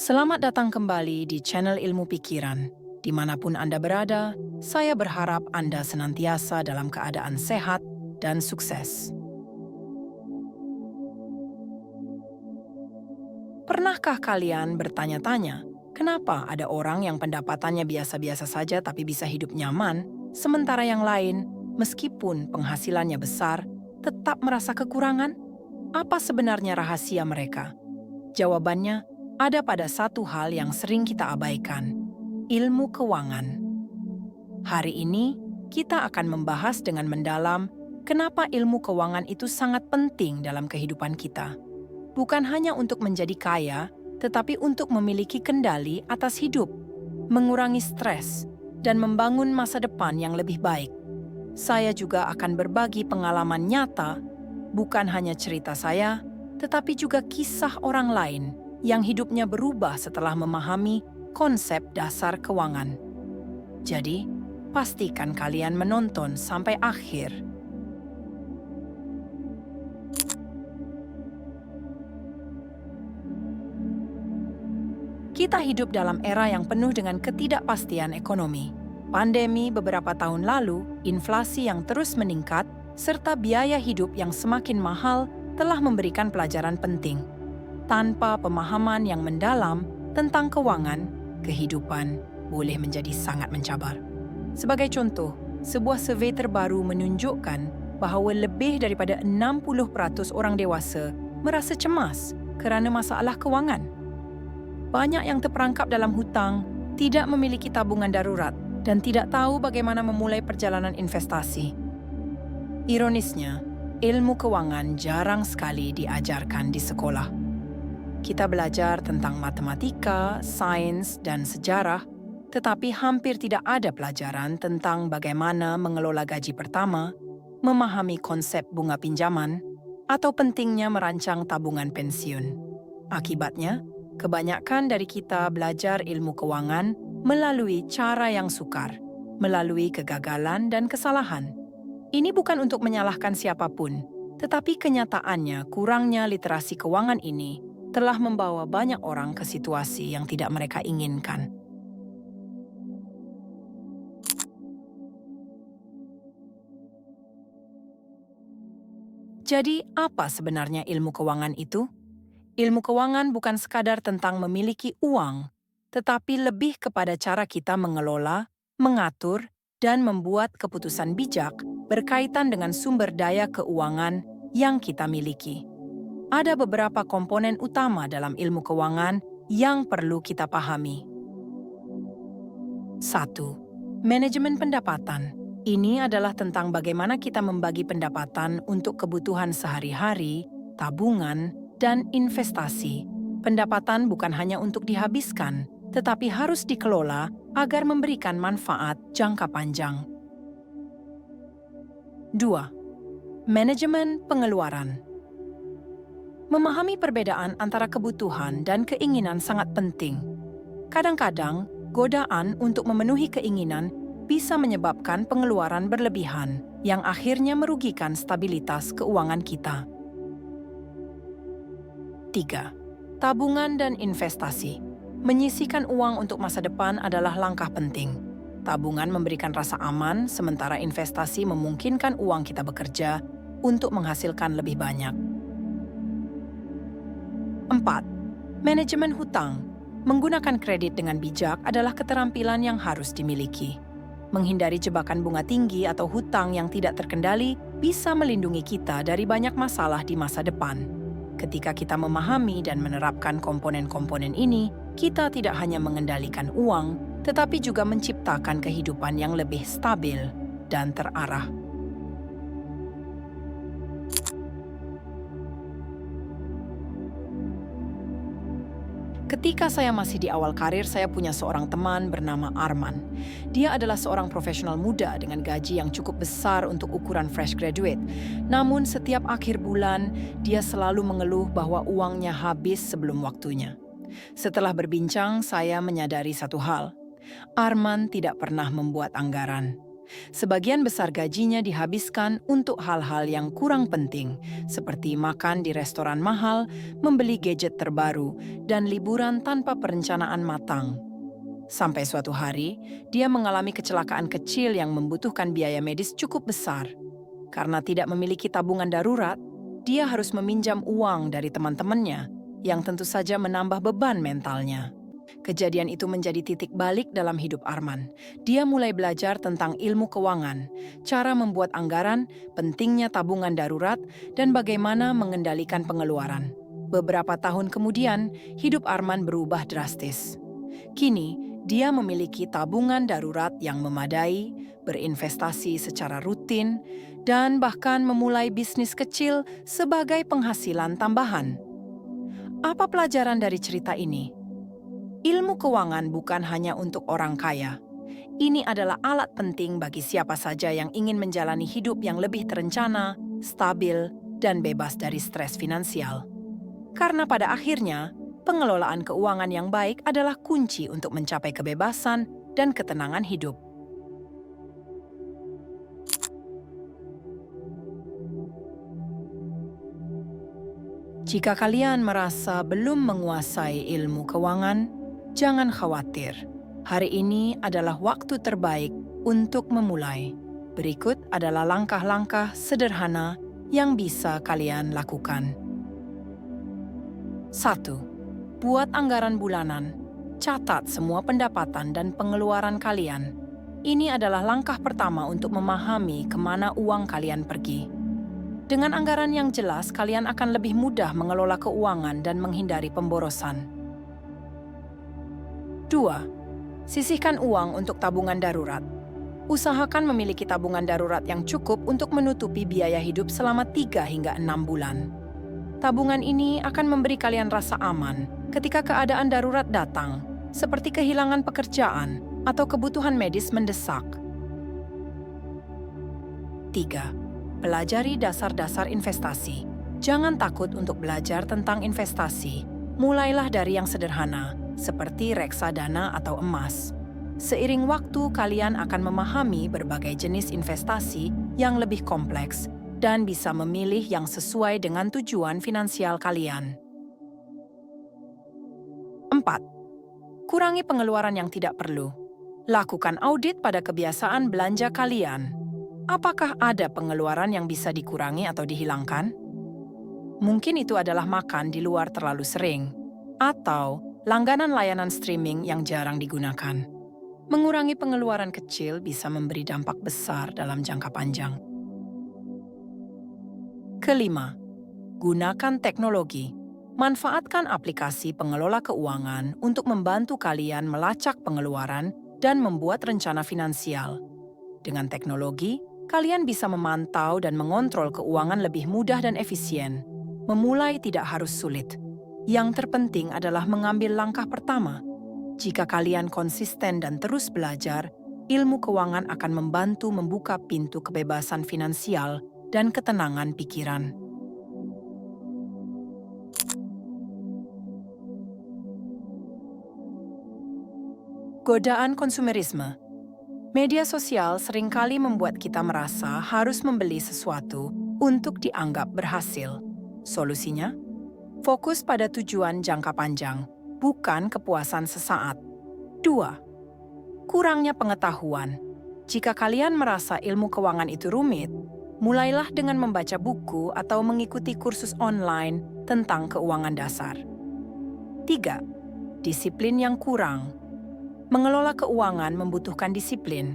Selamat datang kembali di channel Ilmu Pikiran. Dimanapun Anda berada, saya berharap Anda senantiasa dalam keadaan sehat dan sukses. Pernahkah kalian bertanya-tanya, kenapa ada orang yang pendapatannya biasa-biasa saja tapi bisa hidup nyaman, sementara yang lain, meskipun penghasilannya besar, tetap merasa kekurangan? Apa sebenarnya rahasia mereka? Jawabannya ada pada satu hal yang sering kita abaikan, ilmu keuangan. Hari ini, kita akan membahas dengan mendalam kenapa ilmu keuangan itu sangat penting dalam kehidupan kita. Bukan hanya untuk menjadi kaya, tetapi untuk memiliki kendali atas hidup, mengurangi stres, dan membangun masa depan yang lebih baik. Saya juga akan berbagi pengalaman nyata, bukan hanya cerita saya, tetapi juga kisah orang lain yang hidupnya berubah setelah memahami konsep dasar keuangan. Jadi, pastikan kalian menonton sampai akhir. Kita hidup dalam era yang penuh dengan ketidakpastian ekonomi. Pandemi beberapa tahun lalu, inflasi yang terus meningkat, serta biaya hidup yang semakin mahal telah memberikan pelajaran penting. Tanpa pemahaman yang mendalam tentang keuangan, kehidupan boleh menjadi sangat mencabar. Sebagai contoh, sebuah survei terbaru menunjukkan bahawa lebih daripada 60% orang dewasa merasa cemas kerana masalah keuangan. Banyak yang terperangkap dalam hutang, tidak memiliki tabungan darurat, dan tidak tahu bagaimana memulai perjalanan investasi. Ironisnya, ilmu keuangan jarang sekali diajarkan di sekolah. Kita belajar tentang matematika, sains, dan sejarah, tetapi hampir tidak ada pelajaran tentang bagaimana mengelola gaji pertama, memahami konsep bunga pinjaman, atau pentingnya merancang tabungan pensiun. Akibatnya, kebanyakan dari kita belajar ilmu keuangan melalui cara yang sukar, melalui kegagalan dan kesalahan. Ini bukan untuk menyalahkan siapapun, tetapi kenyataannya kurangnya literasi keuangan ini telah membawa banyak orang ke situasi yang tidak mereka inginkan. Jadi, apa sebenarnya ilmu keuangan itu? Ilmu keuangan bukan sekadar tentang memiliki uang, tetapi lebih kepada cara kita mengelola, mengatur, dan membuat keputusan bijak berkaitan dengan sumber daya keuangan yang kita miliki. Ada beberapa komponen utama dalam ilmu keuangan yang perlu kita pahami. 1. Manajemen pendapatan. Ini adalah tentang bagaimana kita membagi pendapatan untuk kebutuhan sehari-hari, tabungan, dan investasi. Pendapatan bukan hanya untuk dihabiskan, tetapi harus dikelola agar memberikan manfaat jangka panjang. 2. Manajemen pengeluaran. Memahami perbedaan antara kebutuhan dan keinginan sangat penting. Kadang-kadang, godaan untuk memenuhi keinginan bisa menyebabkan pengeluaran berlebihan yang akhirnya merugikan stabilitas keuangan kita. 3. Tabungan dan investasi. Menyisihkan uang untuk masa depan adalah langkah penting. Tabungan memberikan rasa aman, sementara investasi memungkinkan uang kita bekerja untuk menghasilkan lebih banyak. 4. Manajemen hutang. Menggunakan kredit dengan bijak adalah keterampilan yang harus dimiliki. Menghindari jebakan bunga tinggi atau hutang yang tidak terkendali bisa melindungi kita dari banyak masalah di masa depan. Ketika kita memahami dan menerapkan komponen-komponen ini, kita tidak hanya mengendalikan uang, tetapi juga menciptakan kehidupan yang lebih stabil dan terarah. Ketika saya masih di awal karir, saya punya seorang teman bernama Arman. Dia adalah seorang profesional muda dengan gaji yang cukup besar untuk ukuran fresh graduate. Namun setiap akhir bulan, dia selalu mengeluh bahwa uangnya habis sebelum waktunya. Setelah berbincang, saya menyadari satu hal. Arman tidak pernah membuat anggaran. Sebagian besar gajinya dihabiskan untuk hal-hal yang kurang penting, seperti makan di restoran mahal, membeli gadget terbaru, dan liburan tanpa perencanaan matang. Sampai suatu hari, dia mengalami kecelakaan kecil yang membutuhkan biaya medis cukup besar. Karena tidak memiliki tabungan darurat, dia harus meminjam uang dari teman-temannya, yang tentu saja menambah beban mentalnya. Kejadian itu menjadi titik balik dalam hidup Arman. Dia mulai belajar tentang ilmu keuangan, cara membuat anggaran, pentingnya tabungan darurat, dan bagaimana mengendalikan pengeluaran. Beberapa tahun kemudian, hidup Arman berubah drastis. Kini, dia memiliki tabungan darurat yang memadai, berinvestasi secara rutin, dan bahkan memulai bisnis kecil sebagai penghasilan tambahan. Apa pelajaran dari cerita ini? Ilmu keuangan bukan hanya untuk orang kaya. Ini adalah alat penting bagi siapa saja yang ingin menjalani hidup yang lebih terencana, stabil, dan bebas dari stres finansial. Karena pada akhirnya, pengelolaan keuangan yang baik adalah kunci untuk mencapai kebebasan dan ketenangan hidup. Jika kalian merasa belum menguasai ilmu keuangan, jangan khawatir. Hari ini adalah waktu terbaik untuk memulai. Berikut adalah langkah-langkah sederhana yang bisa kalian lakukan. 1. Buat anggaran bulanan. Catat semua pendapatan dan pengeluaran kalian. Ini adalah langkah pertama untuk memahami kemana uang kalian pergi. Dengan anggaran yang jelas, kalian akan lebih mudah mengelola keuangan dan menghindari pemborosan. 2. Sisihkan uang untuk tabungan darurat. Usahakan memiliki tabungan darurat yang cukup untuk menutupi biaya hidup selama 3 hingga 6 bulan. Tabungan ini akan memberi kalian rasa aman ketika keadaan darurat datang, seperti kehilangan pekerjaan atau kebutuhan medis mendesak. 3. Pelajari dasar-dasar investasi. Jangan takut untuk belajar tentang investasi. Mulailah dari yang sederhana, seperti reksadana atau emas. Seiring waktu, kalian akan memahami berbagai jenis investasi yang lebih kompleks dan bisa memilih yang sesuai dengan tujuan finansial kalian. 4. Kurangi pengeluaran yang tidak perlu. Lakukan audit pada kebiasaan belanja kalian. Apakah ada pengeluaran yang bisa dikurangi atau dihilangkan? Mungkin itu adalah makan di luar terlalu sering, atau langganan layanan streaming yang jarang digunakan. Mengurangi pengeluaran kecil bisa memberi dampak besar dalam jangka panjang. 5. Gunakan teknologi. Manfaatkan aplikasi pengelola keuangan untuk membantu kalian melacak pengeluaran dan membuat rencana finansial. Dengan teknologi, kalian bisa memantau dan mengontrol keuangan lebih mudah dan efisien. Memulai tidak harus sulit. Yang terpenting adalah mengambil langkah pertama. Jika kalian konsisten dan terus belajar, ilmu keuangan akan membantu membuka pintu kebebasan finansial dan ketenangan pikiran. Godaan konsumerisme. Media sosial seringkali membuat kita merasa harus membeli sesuatu untuk dianggap berhasil. Solusinya? Fokus pada tujuan jangka panjang, bukan kepuasan sesaat. 2. Kurangnya pengetahuan. Jika kalian merasa ilmu keuangan itu rumit, mulailah dengan membaca buku atau mengikuti kursus online tentang keuangan dasar. 3. Disiplin yang kurang. Mengelola keuangan membutuhkan disiplin.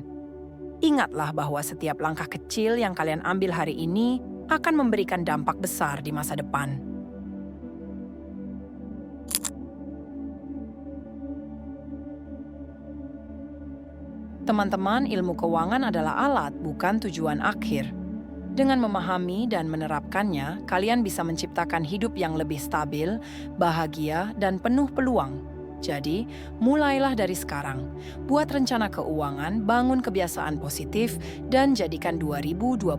Ingatlah bahwa setiap langkah kecil yang kalian ambil hari ini akan memberikan dampak besar di masa depan. Teman-teman, ilmu keuangan adalah alat, bukan tujuan akhir. Dengan memahami dan menerapkannya, kalian bisa menciptakan hidup yang lebih stabil, bahagia, dan penuh peluang. Jadi, mulailah dari sekarang. Buat rencana keuangan, bangun kebiasaan positif, dan jadikan 2025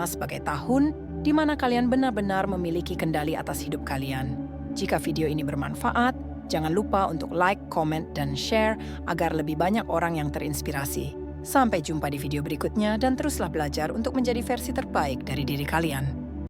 sebagai tahun di mana kalian benar-benar memiliki kendali atas hidup kalian. Jika video ini bermanfaat, jangan lupa untuk like, comment, dan share agar lebih banyak orang yang terinspirasi. Sampai jumpa di video berikutnya dan teruslah belajar untuk menjadi versi terbaik dari diri kalian.